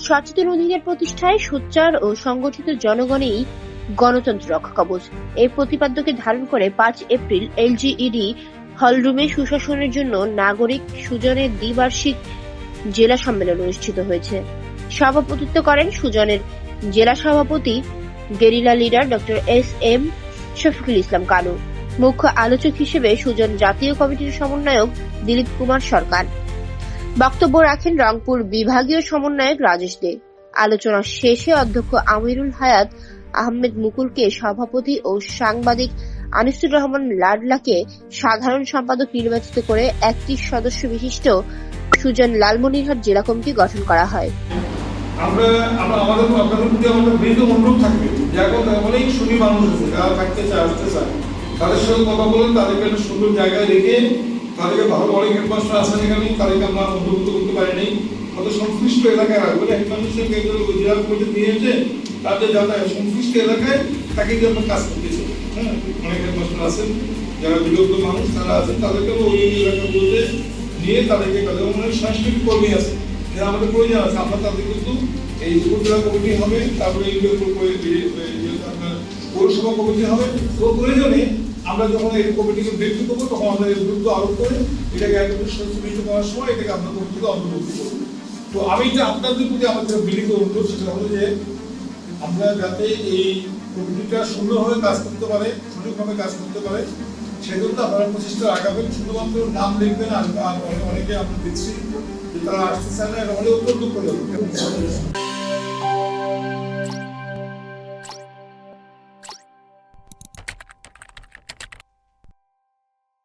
সচেতন অধিকার প্রতিষ্ঠায় সোচ্চার ও সংগঠিত জনগণই গণতন্ত্র রক্ষা কবচ। এই প্রতিপাদ্যকে ধারণ করে 5 এপ্রিল এলজিইডি হলরুমে সুশাসনের জন্য নাগরিক সুজনের দ্বিবার্ষিক জেলা সম্মেলন অনুষ্ঠিত হয়েছে। সভাপতিত্ব করেন সুজনের জেলা সভাপতি guerrilla leader doctor S M. Shafiqul Islam Kanu. মুখ্য আলোচক হিসেবে সুজন জাতীয় কমিটির সমন্বয়ক দিলীপ কুমার সরকার। বক্তব্য রাখেন রংপুর বিভাগীয় সমন্বয়ক রাজেশ দে। আলোচনা শেষে অধ্যক্ষ আমিরুল হায়াত আহমেদ মুকুলকে সভাপতি ও সাংবাদিক আনিসুর রহমান লাডলাকে সাধারণ সম্পাদক নির্বাচিত করে 31 সদস্য বিশিষ্ট সুজন লালমনিরহাট জেলা কমিটি গঠন করা হয়। তাদের সঙ্গে কথা বলেন, তাদেরকে একটা সুন্দর জায়গায় রেখে তাদেরকে ভালো অনেক হেডমাস্টার আছেন এখানে, তাদেরকে আমরা অন্তর্ভুক্ত করতে পারিনি। তাদের সংশ্লিষ্ট এলাকায় রাখবো, হেডমাস্টারকে জেলা কমিটি নিয়ে এসে তাদের যারা সংশ্লিষ্ট এলাকায় তাকে দিয়ে আমরা কাজ করতেছি। হ্যাঁ, অনেক হেডমাস্টার আছেন যারা বিলুপ্ত মানুষ, তারা আছেন, তাদেরকে ওই এলাকাগুলোতে নিয়ে তাদেরকে কাজে অনেক সাংস্কৃতিক কর্মী আছে যারা আমাদের প্রয়োজন আছে। আমরা তাদের কিন্তু এই উপজেলা কমিটি হবে, তারপরে আপনার পৌরসভা কমিটি হবে। তো প্রয়োজনে আমরা যখন এই কমিটিকে ব্যক্তি করবো তখন আমরা এর গুরুত্ব আরোপ করে এটাকে একদম সংশোধিত করার সময় এটাকে আমরা কমিটিকে অন্তর্ভুক্ত করবো। তো আমি যে আপনাদের প্রতি আমাদের বিনীত অনুরোধ সেটা হলো যে আমরা যাতে এই কমিটিটা সুন্দরভাবে কাজ করতে পারে, সঠিকভাবে কাজ করতে পারে, সেজন্য আপনারা প্রচেষ্টা আগাবেন। শুধুমাত্র নাম লিখবেন আর অনেকে আমরা দেখছি যে তারা আসতে চায় না, এটা হলে অত্যন্ত প্রয়োজন।